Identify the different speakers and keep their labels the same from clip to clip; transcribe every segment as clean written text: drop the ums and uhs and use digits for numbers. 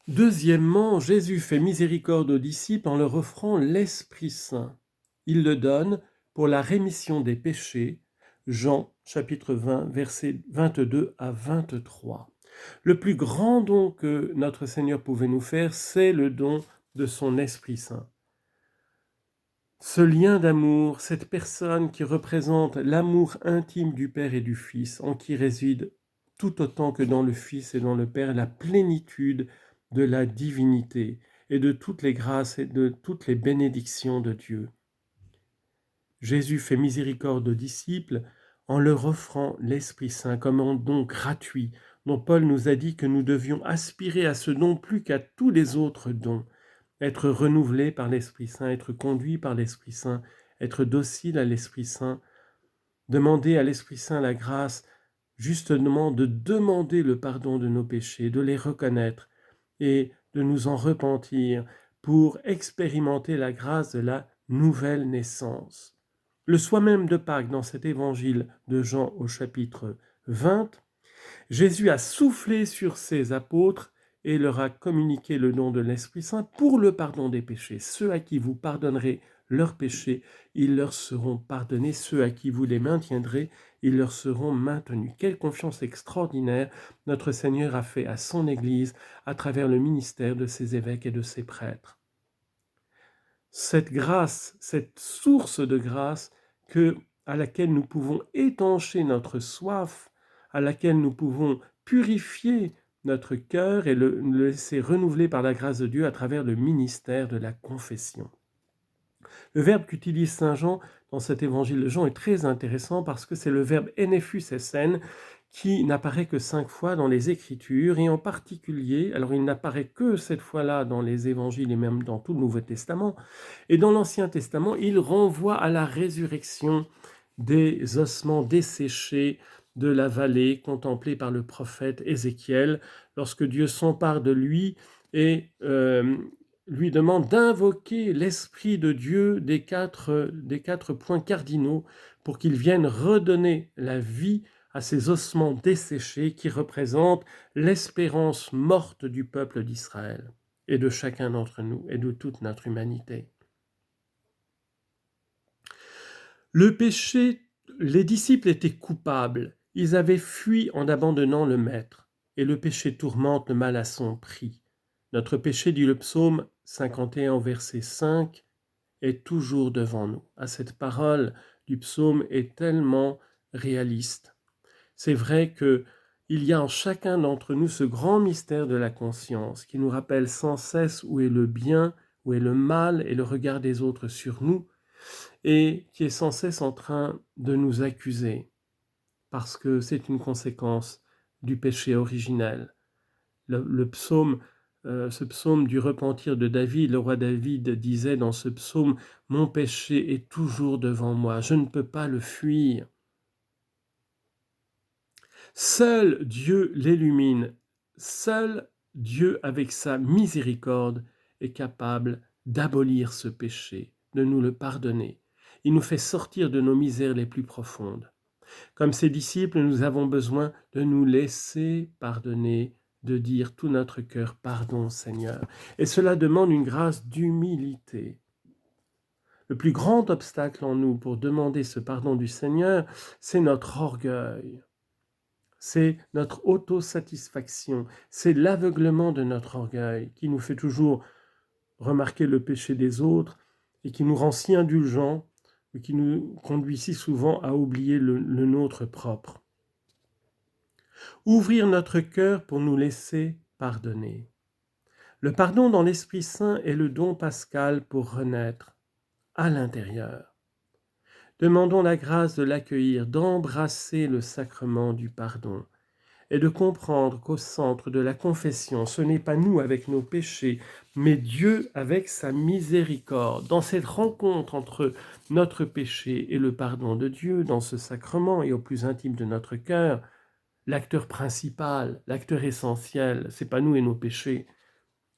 Speaker 1: Deuxièmement, Jésus fait miséricorde aux disciples en leur offrant l'Esprit Saint. Il le donne pour la rémission des péchés. Jean chapitre 20, versets 22 à 23. Le plus grand don que notre Seigneur pouvait nous faire, c'est le don de son Esprit Saint. Ce lien d'amour, cette personne qui représente l'amour intime du Père et du Fils, en qui réside tout autant que dans le Fils et dans le Père la plénitude de la divinité et de toutes les grâces et de toutes les bénédictions de Dieu. Jésus fait miséricorde aux disciples en leur offrant l'Esprit Saint comme un don gratuit, dont Paul nous a dit que nous devions aspirer à ce don plus qu'à tous les autres dons, être renouvelé par l'Esprit Saint, être conduit par l'Esprit Saint, être docile à l'Esprit Saint, demander à l'Esprit Saint la grâce justement de demander le pardon de nos péchés, de les reconnaître et de nous en repentir pour expérimenter la grâce de la nouvelle naissance. Le soir même de Pâques, dans cet évangile de Jean au chapitre 20, Jésus a soufflé sur ses apôtres et leur a communiqué le don de l'Esprit Saint pour le pardon des péchés. Ceux à qui vous pardonnerez leurs péchés, ils leur seront pardonnés. Ceux à qui vous les maintiendrez, ils leur seront maintenus. Quelle confiance extraordinaire notre Seigneur a fait à son Église à travers le ministère de ses évêques et de ses prêtres. Cette grâce, cette source de grâce à laquelle nous pouvons étancher notre soif, à laquelle nous pouvons purifier notre cœur et le laisser renouveler par la grâce de Dieu à travers le ministère de la confession. Le verbe qu'utilise Saint Jean dans cet évangile de Jean est très intéressant parce que c'est le verbe enephus essen qui n'apparaît que 5 fois dans les Écritures, et en particulier, alors il n'apparaît que cette fois-là dans les Évangiles et même dans tout le Nouveau Testament, et dans l'Ancien Testament, il renvoie à la résurrection des ossements desséchés de la vallée contemplée par le prophète Ézéchiel, lorsque Dieu s'empare de lui et lui demande d'invoquer l'Esprit de Dieu des quatre points cardinaux pour qu'il vienne redonner la vie à ces ossements desséchés qui représentent l'espérance morte du peuple d'Israël et de chacun d'entre nous et de toute notre humanité. Le péché, les disciples étaient coupables, ils avaient fui en abandonnant le Maître, et le péché tourmente le mal à son prix. Notre péché, dit le psaume 51 verset 5, est toujours devant nous. Ah, cette parole du psaume est tellement réaliste. C'est vrai qu'il y a en chacun d'entre nous ce grand mystère de la conscience qui nous rappelle sans cesse où est le bien, où est le mal et le regard des autres sur nous, et qui est sans cesse en train de nous accuser, parce que c'est une conséquence du péché originel. Ce psaume du repentir de David, le roi David disait dans ce psaume « Mon péché est toujours devant moi, je ne peux pas le fuir ». Seul Dieu l'illumine, seul Dieu avec sa miséricorde est capable d'abolir ce péché, de nous le pardonner. Il nous fait sortir de nos misères les plus profondes. Comme ses disciples, nous avons besoin de nous laisser pardonner, de dire tout notre cœur « Pardon Seigneur ». Et cela demande une grâce d'humilité. Le plus grand obstacle en nous pour demander ce pardon du Seigneur, c'est notre orgueil. C'est notre autosatisfaction, c'est l'aveuglement de notre orgueil qui nous fait toujours remarquer le péché des autres et qui nous rend si indulgents et qui nous conduit si souvent à oublier le nôtre propre. Ouvrir notre cœur pour nous laisser pardonner. Le pardon dans l'Esprit Saint est le don pascal pour renaître à l'intérieur. Demandons la grâce de l'accueillir, d'embrasser le sacrement du pardon et de comprendre qu'au centre de la confession, ce n'est pas nous avec nos péchés, mais Dieu avec sa miséricorde. Dans cette rencontre entre notre péché et le pardon de Dieu, dans ce sacrement et au plus intime de notre cœur, l'acteur principal, l'acteur essentiel, c'est pas nous et nos péchés,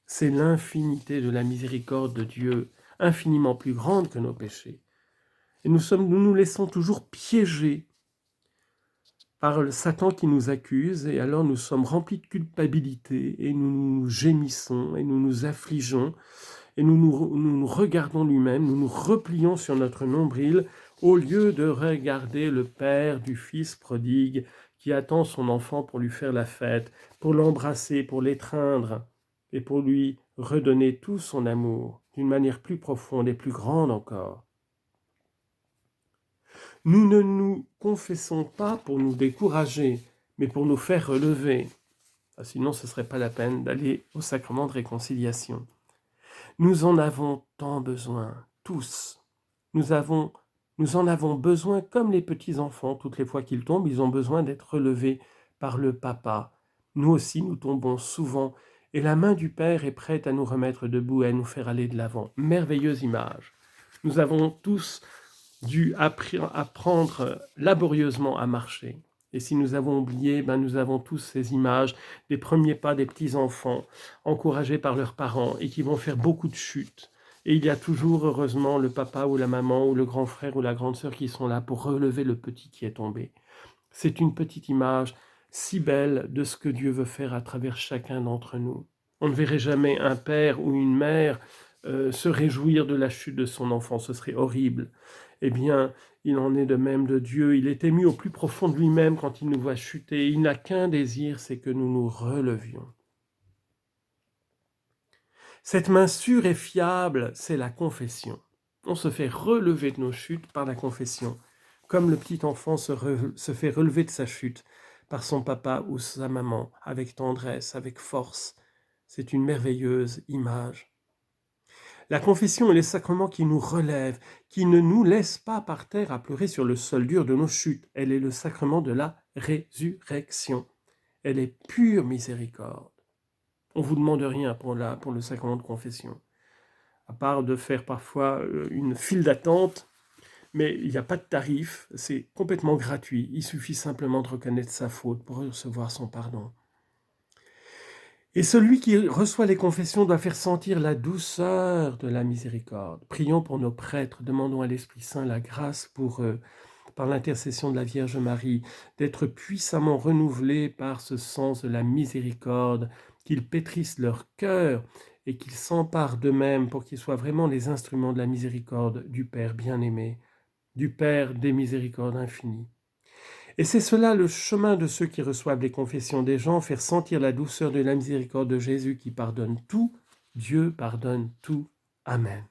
Speaker 1: c'est l'infinité de la miséricorde de Dieu, infiniment plus grande que nos péchés. Et nous nous laissons toujours piéger par le Satan qui nous accuse, et alors nous sommes remplis de culpabilité, et nous gémissons, et nous nous affligeons, et nous regardons lui-même, nous nous replions sur notre nombril, au lieu de regarder le Père du Fils prodigue qui attend son enfant pour lui faire la fête, pour l'embrasser, pour l'étreindre, et pour lui redonner tout son amour, d'une manière plus profonde et plus grande encore. Nous ne nous confessons pas pour nous décourager, mais pour nous faire relever. Sinon, ce ne serait pas la peine d'aller au sacrement de réconciliation. Nous en avons tant besoin, tous. Nous en avons besoin comme les petits-enfants. Toutes les fois qu'ils tombent, ils ont besoin d'être relevés par le papa. Nous aussi, nous tombons souvent, et la main du Père est prête à nous remettre debout et à nous faire aller de l'avant. Merveilleuse image. Nous avons tous dû apprendre laborieusement à marcher. Et si nous avons oublié, nous avons tous ces images des premiers pas des petits-enfants, encouragés par leurs parents et qui vont faire beaucoup de chutes. Et il y a toujours, heureusement, le papa ou la maman ou le grand frère ou la grande sœur qui sont là pour relever le petit qui est tombé. C'est une petite image si belle de ce que Dieu veut faire à travers chacun d'entre nous. On ne verrait jamais un père ou une mère se réjouir de la chute de son enfant, ce serait horrible. Eh bien, il en est de même de Dieu. Il est ému au plus profond de lui-même quand il nous voit chuter. Il n'a qu'un désir, c'est que nous nous relevions. Cette main sûre et fiable, c'est la confession. On se fait relever de nos chutes par la confession, comme le petit enfant se fait relever de sa chute par son papa ou sa maman, avec tendresse, avec force. C'est une merveilleuse image. La confession est le sacrement qui nous relève, qui ne nous laisse pas par terre à pleurer sur le sol dur de nos chutes. Elle est le sacrement de la résurrection. Elle est pure miséricorde. On ne vous demande rien pour le sacrement de confession, à part de faire parfois une file d'attente, mais il n'y a pas de tarif, c'est complètement gratuit. Il suffit simplement de reconnaître sa faute pour recevoir son pardon. Et celui qui reçoit les confessions doit faire sentir la douceur de la miséricorde. Prions pour nos prêtres, demandons à l'Esprit Saint la grâce pour eux, par l'intercession de la Vierge Marie, d'être puissamment renouvelés par ce sens de la miséricorde, qu'ils pétrissent leur cœur et qu'ils s'emparent d'eux-mêmes pour qu'ils soient vraiment les instruments de la miséricorde du Père bien-aimé, du Père des miséricordes infinies. Et c'est cela le chemin de ceux qui reçoivent les confessions des gens, faire sentir la douceur de la miséricorde de Jésus qui pardonne tout. Dieu pardonne tout. Amen.